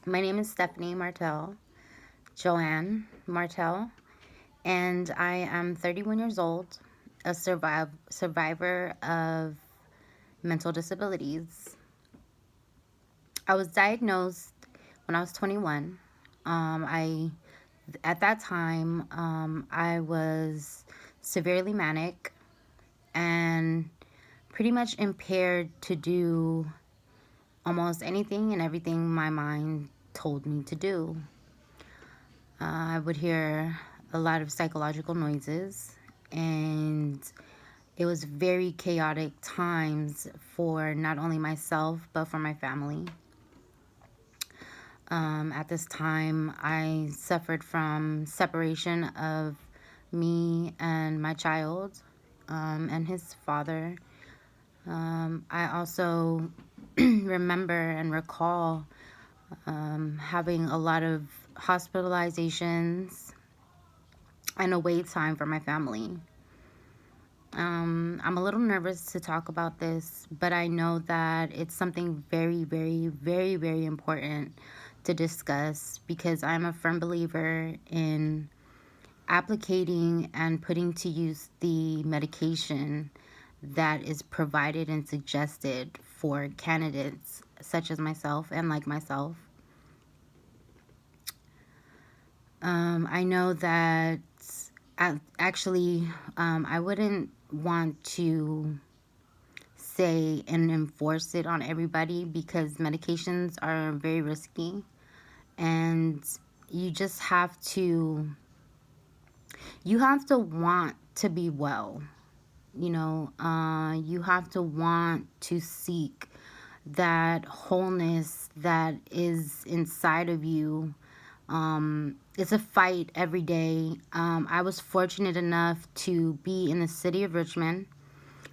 My name is Stephanie Martell, Joanne Martell, and I am 31 years old, a survivor of mental disabilities. I was diagnosed when I was 21. I At that time, I was severely manic and pretty much impaired to do almost anything and everything my mind told me to do. I would hear a lot of psychological noises, and it was very chaotic times for not only myself but for my family. At this time, I suffered from separation of me and my child and his father. I also remember and recall having a lot of hospitalizations and a wait time for my family. I'm a little nervous to talk about this, but I know that it's something very, very, very, very important to discuss because I'm a firm believer in applicating and putting to use the medication that is provided and suggested for candidates such as myself and like myself. I know that actually, I wouldn't want to say and enforce it on everybody because medications are very risky, and you just have to want to be well. You have to want to seek that wholeness that is inside of you. It's a fight every day. I was fortunate enough to be in the city of Richmond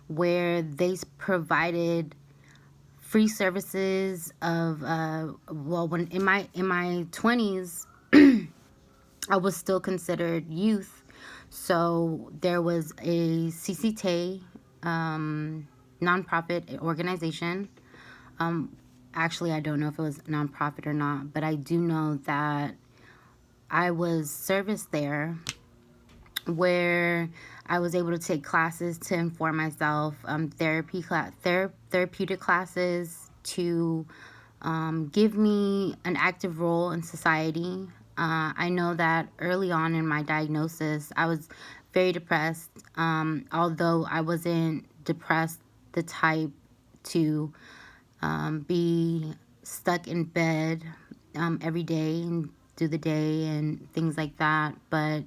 where they provided free services of well, when in my 20s I was still considered youth, so there was a CCT nonprofit organization. Actually, I don't know if it was nonprofit or not, but I do know that I was serviced there where I was able to take classes to inform myself, therapeutic classes to give me an active role in society. I know that early on in my diagnosis, I was very depressed, although I wasn't depressed the type to be stuck in bed every day and through the day and things like that. But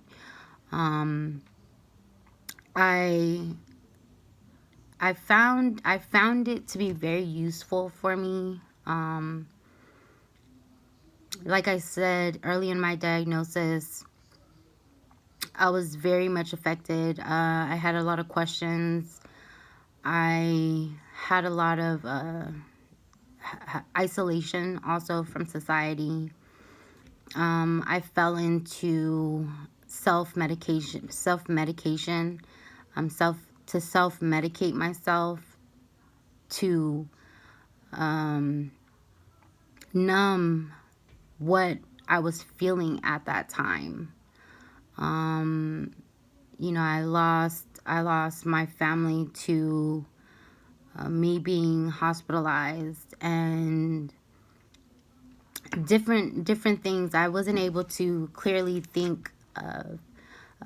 um, I I found it to be very useful for me. Like I said early in my diagnosis, I was very much affected. I had a lot of questions. I had a lot of isolation also from society. I fell into self medication, self to self medicate myself to um, numb what I was feeling at that time. Um, I lost my family to me being hospitalized and different things. I wasn't able to clearly think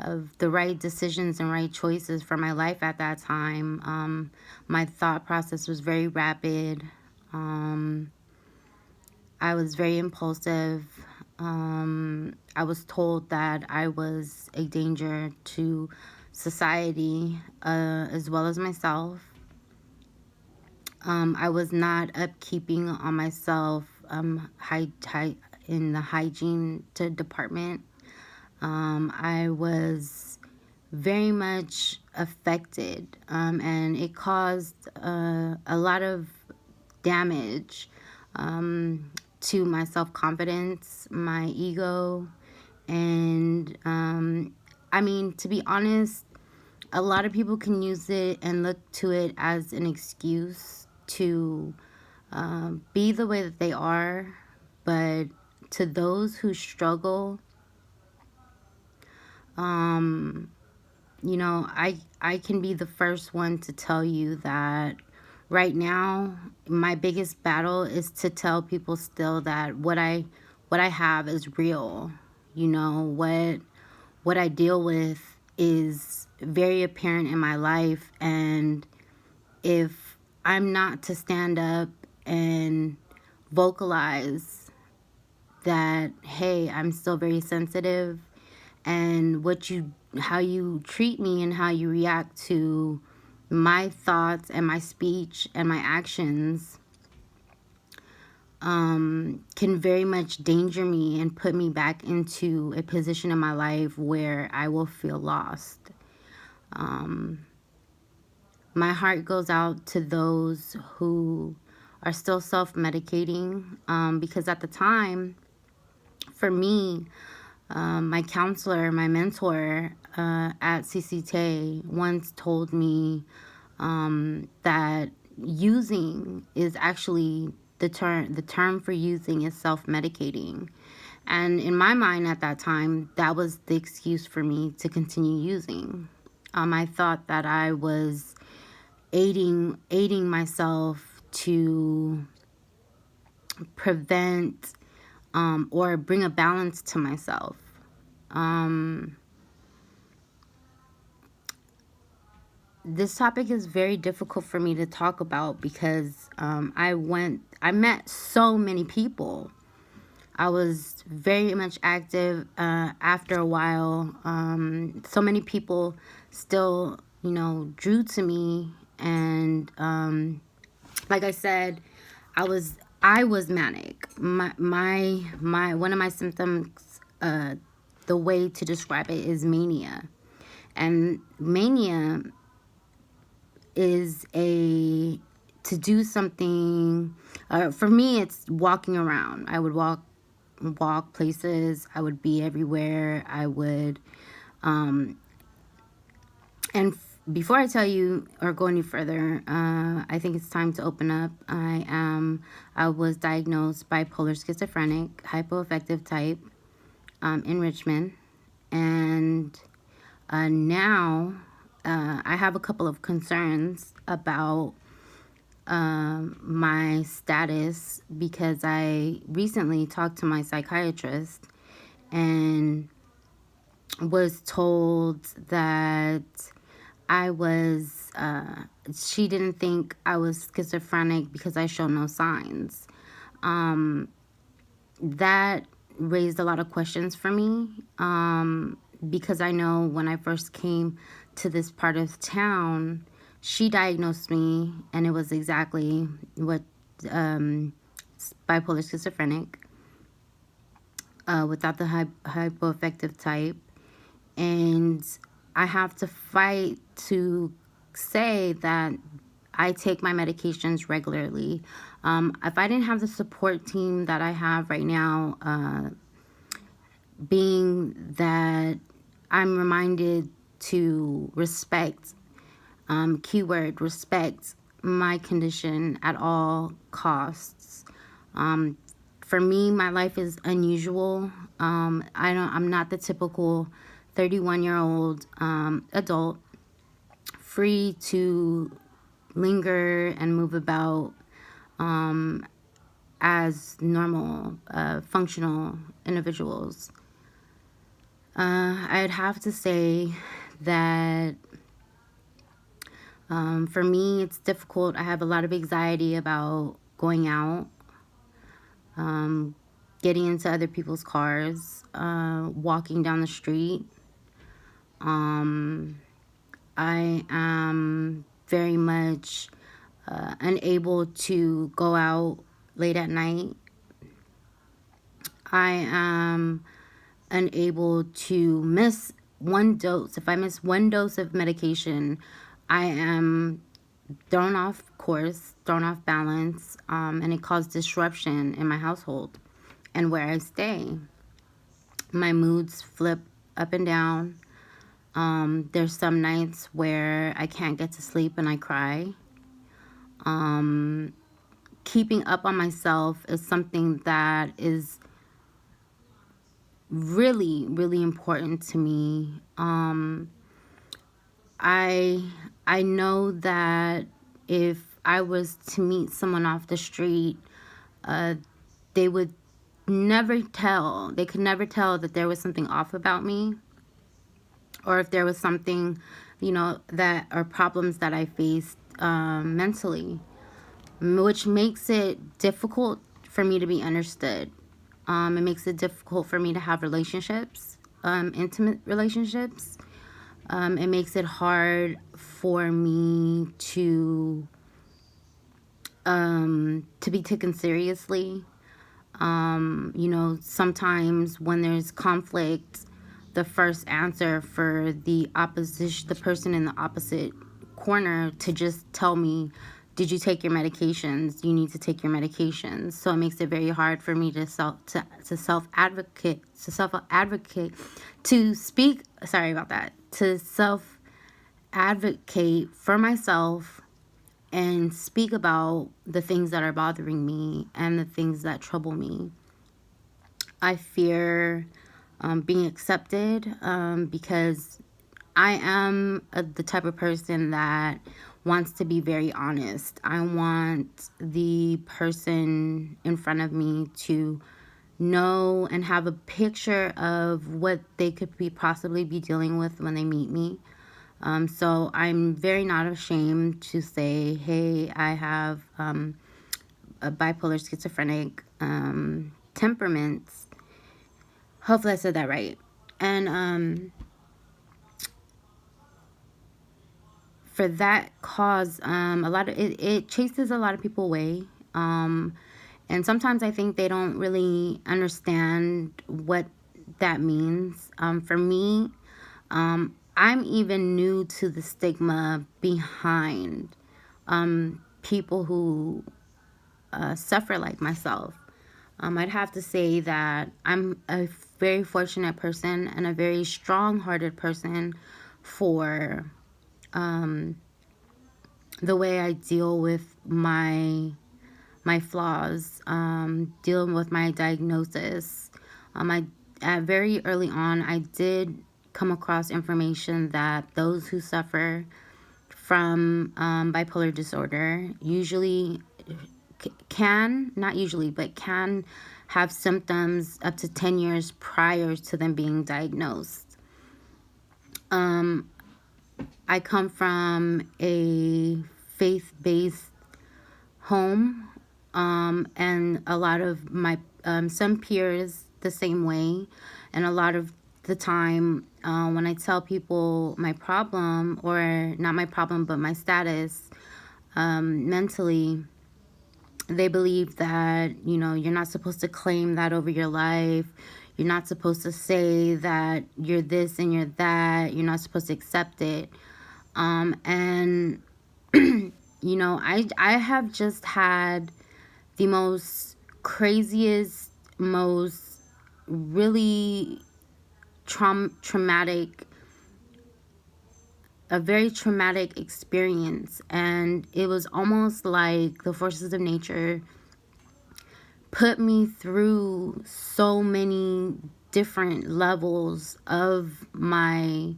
of the right decisions and right choices for my life at that time. My thought process was very rapid. Um, I was very impulsive. I was told that I was a danger to society as well as myself. I was not upkeeping on myself in the hygiene department. I was very much affected, and it caused a lot of damage to my self confidence, my ego, and I mean, to be honest, a lot of people can use it and look to it as an excuse to be the way that they are, but to those who struggle, you know, I can be the first one to tell you that right now my biggest battle is to tell people still that what I have is real. You know, what I deal with is very apparent in my life, and if I'm not to stand up and vocalize that, hey, I'm still very sensitive, and how you treat me and how you react to my thoughts and my speech and my actions can very much danger me and put me back into a position in my life where I will feel lost. My heart goes out to those who are still self-medicating, because at the time, for me, my counselor, my mentor at CCT once told me that using is actually the term for using is self-medicating. And in my mind at that time, that was the excuse for me to continue using. I thought that I was aiding myself to prevent or bring a balance to myself. This topic is very difficult for me to talk about because I met so many people. I was very much active after a while. So many people still, you know, drew to me, and like I said, I was manic. My one of my symptoms, the way to describe it is mania, and mania is to do something. For me, it's walking around. I would walk places. I would be everywhere. I would, before I tell you or go any further, I think it's time to open up. I was diagnosed bipolar schizophrenic, hypoaffective type, in Richmond, and now I have a couple of concerns about my status, because I recently talked to my psychiatrist and was told that she didn't think I was schizophrenic because I show no signs. That raised a lot of questions for me, because I know when I first came to this part of town, she diagnosed me, and it was exactly what bipolar schizophrenic, without the hypoaffective type. And I have to fight to say that I take my medications regularly. If I didn't have the support team that I have right now, being that I'm reminded to respect, keyword respect, my condition at all costs. For me, my life is unusual. I'm not the typical 31-year-old adult, free to linger and move about as normal, functional individuals. I'd have to say that for me, it's difficult. I have a lot of anxiety about going out, getting into other people's cars, walking down the street. I am very much unable to go out late at night. I am unable to miss one dose. If I miss one dose of medication, I am thrown off course, thrown off balance, and it caused disruption in my household and where I stay. My moods flip up and down. There's some nights where I can't get to sleep and I cry. Keeping up on myself is something that is really, really important to me. I I know that if I was to meet someone off the street, uh, they would never tell. They could never tell that there was something off about me, or if there was something, that or problems that I faced mentally, which makes it difficult for me to be understood. It makes it difficult for me to have relationships, intimate relationships. It makes it hard for me to be taken seriously. Sometimes when there's conflict, the first answer for the person in the opposite corner to just tell me, did you take your medications? You need to take your medications. So it makes it very hard for me to self advocate, to speak, sorry about that, to self advocate for myself and speak about the things that are bothering me and the things that trouble me. I fear being accepted, because I am the type of person that wants to be very honest. I want the person in front of me to know and have a picture of what they could possibly be dealing with when they meet me. So I'm very not ashamed to say, hey, I have a bipolar schizophrenic temperaments. Hopefully I said that right. And for that cause, a lot of it chases a lot of people away. And sometimes I think they don't really understand what that means. For me, I'm even new to the stigma behind people who suffer like myself. I'd have to say that I'm a very fortunate person and a very strong-hearted person for the way I deal with my flaws, dealing with my diagnosis. Very early on, I did come across information that those who suffer from bipolar disorder usually not usually, but can have symptoms up to 10 years prior to them being diagnosed. I come from a faith-based home, and a lot of my some peers the same way, and a lot of the time when I tell people my problem, or not my problem but my status mentally, they believe that you're not supposed to claim that over your life. You're not supposed to say that you're this and you're that. You're not supposed to accept it. And I have just had the most craziest, most really traumatic, a very traumatic experience. And it was almost like the forces of nature put me through so many different levels of my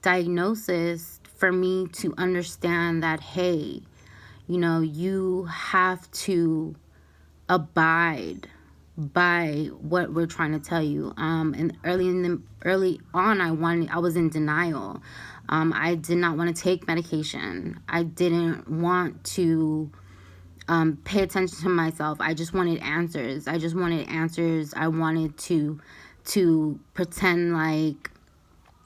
diagnosis for me to understand that, hey, you have to abide by what we're trying to tell you. And early on, I was in denial. I did not want to take medication. I didn't want to pay attention to myself. I just wanted answers. I wanted to pretend like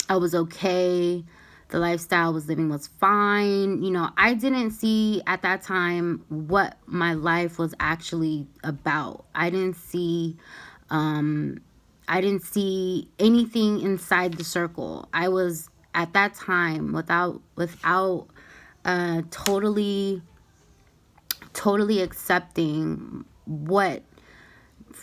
I was okay. The lifestyle I was living was fine. I didn't see at that time what my life was actually about. I didn't see anything inside the circle. I was at that time without totally accepting what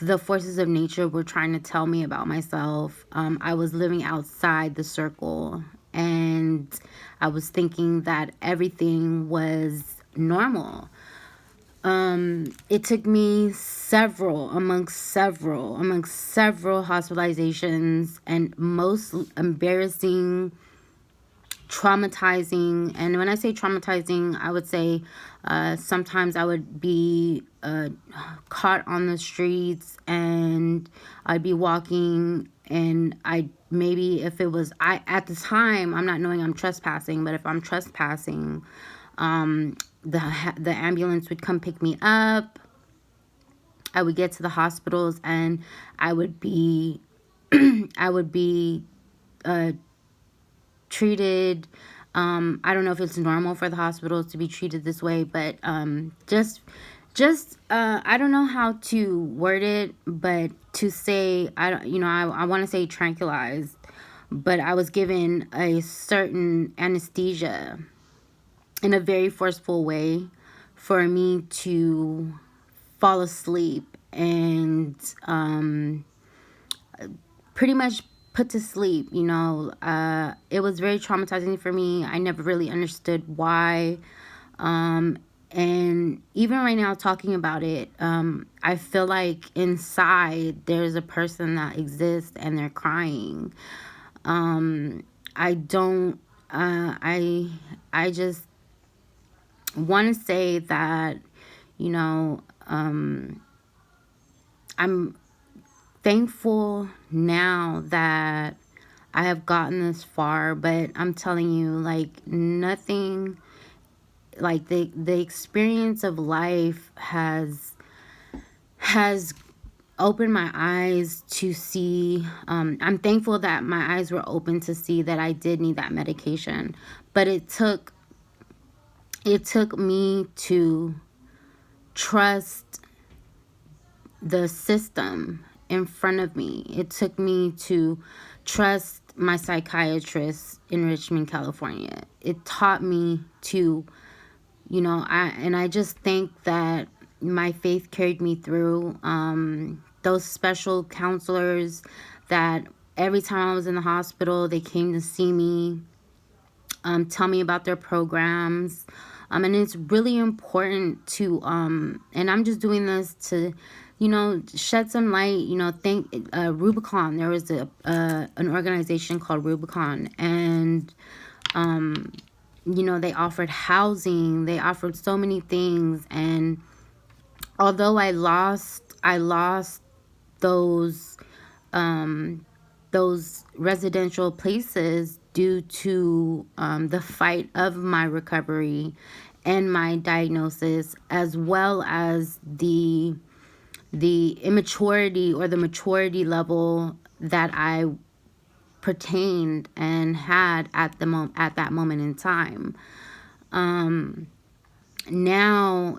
the forces of nature were trying to tell me about myself. I was living outside the circle, and I was thinking that everything was normal. It took me amongst several hospitalizations, and most embarrassing, traumatizing. And when I say traumatizing, I would say sometimes I would be caught on the streets, and I'd be walking, and I maybe, if it was, I at the time, I'm not knowing I'm trespassing, but if I'm trespassing, the ambulance would come pick me up. I would get to the hospitals, and I would be I would be treated. I don't know if it's normal for the hospitals to be treated this way, but just I don't know how to word it, but to say, I don't, I want to say tranquilized, but I was given a certain anesthesia in a very forceful way for me to fall asleep, and pretty much put to sleep. It was very traumatizing for me. I never really understood why. And even right now, talking about it, I feel like inside there's a person that exists, and they're crying. I don't, I just want to say that, you know, I'm thankful now that I have gotten this far, but I'm telling you, like, nothing, like the experience of life has opened my eyes to see. I'm thankful that my eyes were open to see that I did need that medication, but it took me to trust the system in front of me. It took me to trust my psychiatrist in Richmond, California. It taught me to, I just think that my faith carried me through. Those special counselors that every time I was in the hospital, they came to see me, tell me about their programs. And it's really important to, and I'm just doing this to, shed some light. Think Rubicon. There was an organization called Rubicon, and they offered housing. They offered so many things, and although I lost those those residential places due to the fight of my recovery and my diagnosis, as well as the immaturity or the maturity level that I pertained and had at that moment in time. Now,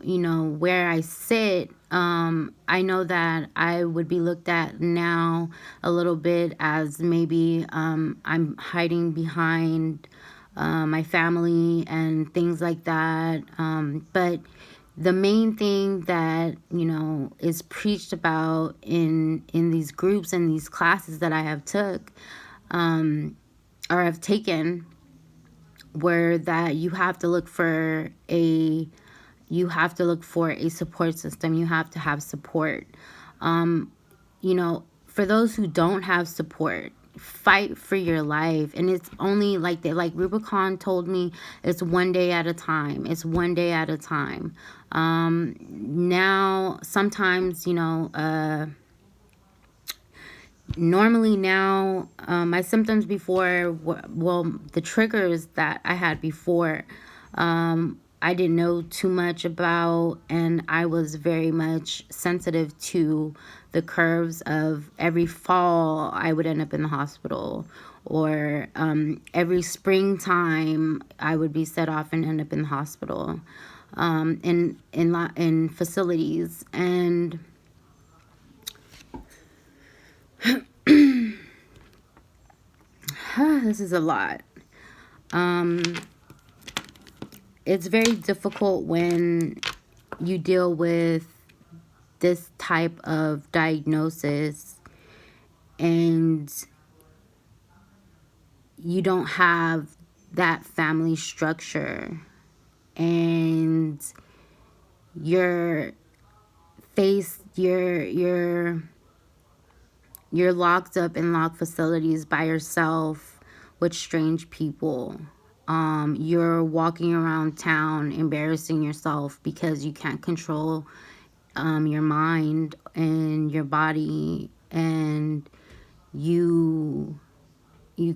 where I sit, I know that I would be looked at now a little bit as maybe I'm hiding behind my family and things like that. But the main thing that, is preached about in these groups and these classes that I have took, or have taken, where that you have to look for a support system. You have to have support. For those who don't have support, fight for your life. And it's only like Rubicon told me, it's one day at a time. It's one day at a time. Now, sometimes, normally now, my symptoms before, well, the triggers that I had before, I didn't know too much about, and I was very much sensitive to the curves of every fall I would end up in the hospital, or every springtime I would be set off and end up in the hospital, in facilities. And this is a lot. It's very difficult when you deal with this type of diagnosis and you don't have that family structure, and you're faced, you're locked up in locked facilities by yourself with strange people. You're walking around town embarrassing yourself because you can't control your mind and your body, and you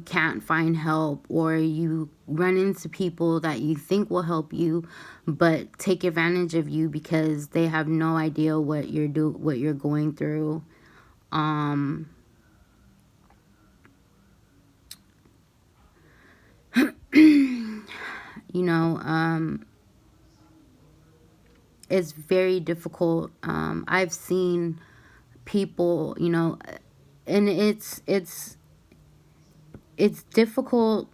can't find help, or you run into people that you think will help you but take advantage of you because they have no idea what you're going through. um you know, it's very difficult. I've seen people, you know, and it's difficult.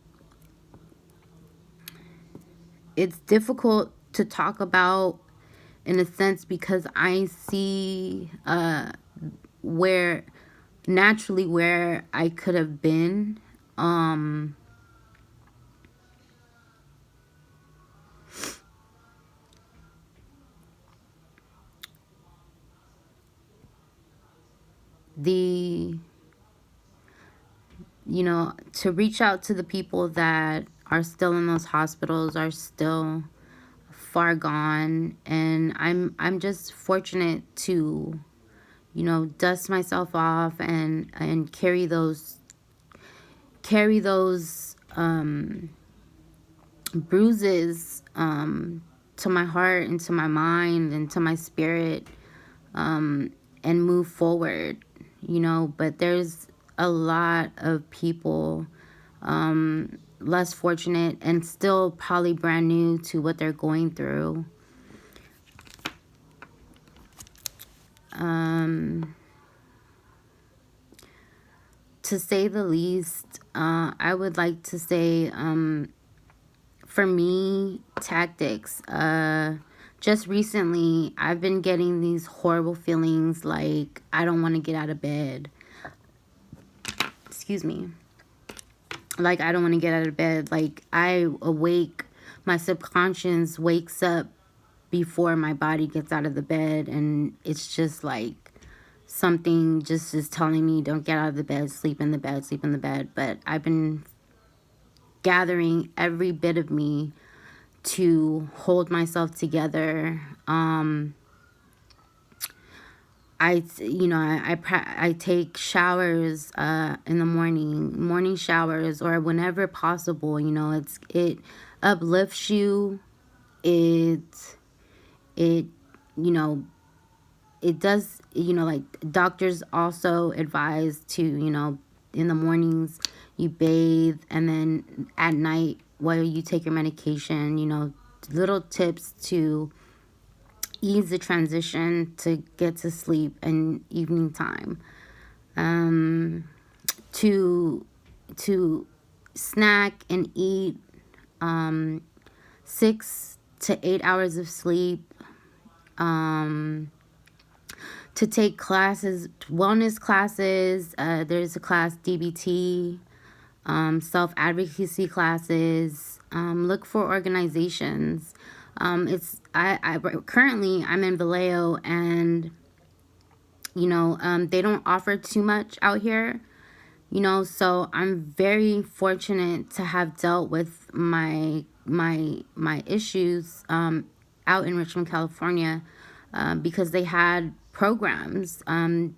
It's difficult to talk about in a sense because I see where naturally where I could have been. Um, the you know, to reach out to the people that are still in those hospitals, are still far gone, and I'm just fortunate to, you know, dust myself off and carry those bruises to my heart and to my mind and to my spirit, and move forward, you know. But there's a lot of people less fortunate and still probably brand new to what they're going through. To say the least, I would like to say, for me, tactics. Just recently, I've been getting these horrible feelings like I don't want to get out of bed. Excuse me. Like I don't want to get out of bed. Like I awake, my subconscious wakes up before my body gets out of the bed, and it's just like something just is telling me don't get out of the bed, sleep in the bed, sleep in the bed. But I've been gathering every bit of me to hold myself together. I take showers in the morning showers, or whenever possible. You know, it uplifts you. It you know, it does, you know, like doctors also advise to, you know, in the mornings you bathe, and then at night while you take your medication, you know, little tips to ease the transition to get to sleep in evening time. To snack and eat 6 to 8 hours of sleep. To take classes, wellness classes. There's a class, DBT, self-advocacy classes. Look for organizations. I currently I'm in Vallejo, and you know, they don't offer too much out here, you know, so I'm very fortunate to have dealt with my issues out in Richmond, California, because they had programs.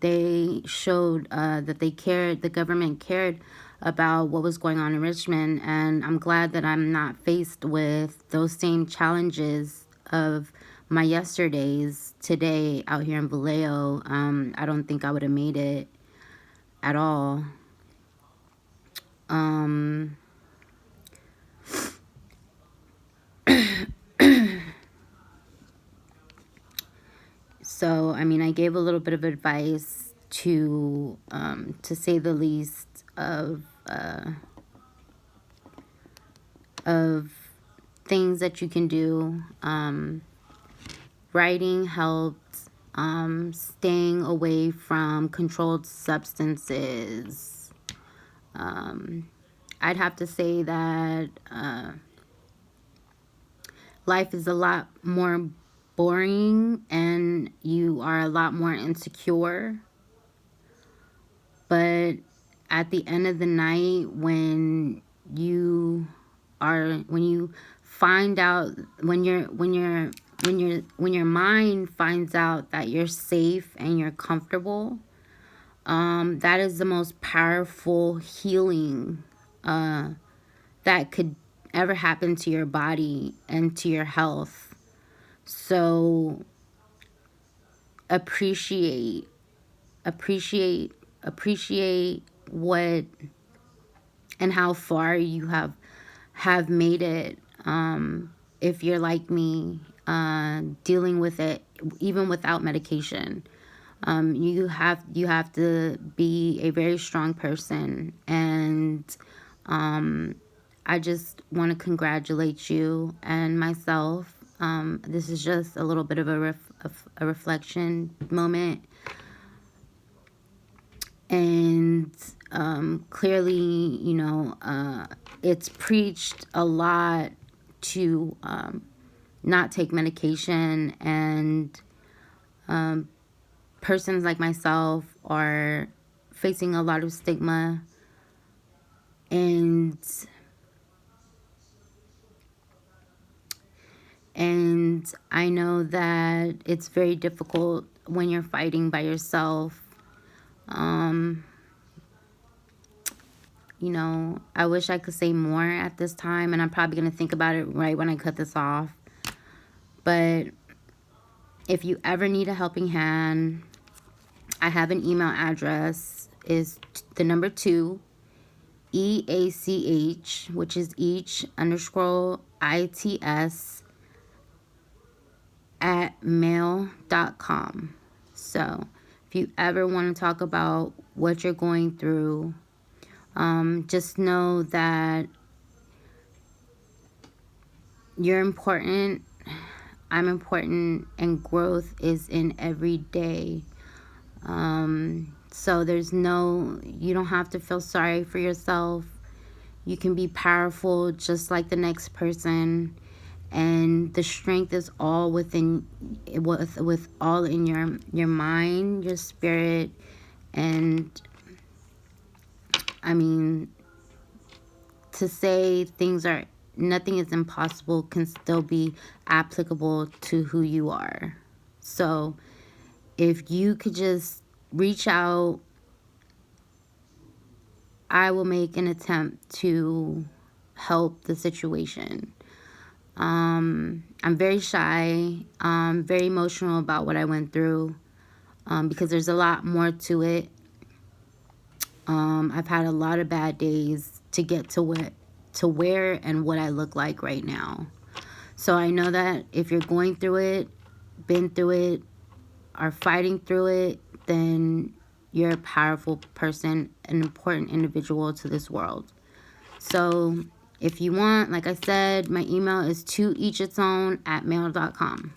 They showed that they cared, the government cared about what was going on in Richmond, and I'm glad that I'm not faced with those same challenges of my yesterdays today out here in Vallejo. I don't think I would have made it at all. So, I mean, I gave a little bit of advice to say the least, of things that you can do. Writing helped. Staying away from controlled substances. I'd have to say that life is a lot more boring and you are a lot more insecure. But at the end of the night, when you find out, when your mind finds out that you're safe and you're comfortable, that is the most powerful healing that could ever happen to your body and to your health. So appreciate what and how far you have made it. If you're like me, dealing with it even without medication, you have to be a very strong person. And I just want to congratulate you and myself. This is just a little bit of a reflection moment. And clearly, you know, it's preached a lot to not take medication, and persons like myself are facing a lot of stigma. And I know that it's very difficult when you're fighting by yourself. You know, I wish I could say more at this time, and I'm probably going to think about it right when I cut this off. But if you ever need a helping hand, I have an email address. Is the number 2, EACH, which is each_ITS @mail.com. So if you ever want to talk about what you're going through, just know that you're important, I'm important, and growth is in every day. So you don't have to feel sorry for yourself. You can be powerful just like the next person. And the strength is all within, with all in your mind, your spirit. And I mean, to say nothing is impossible can still be applicable to who you are. So if you could just reach out, I will make an attempt to help the situation. I'm very shy, very emotional about what I went through, because there's a lot more to it. I've had a lot of bad days to get to where and what I look like right now. So I know that if you're going through it, been through it, are fighting through it, then you're a powerful person, an important individual to this world. So if you want, like I said, my email is toeachitsown@mail.com.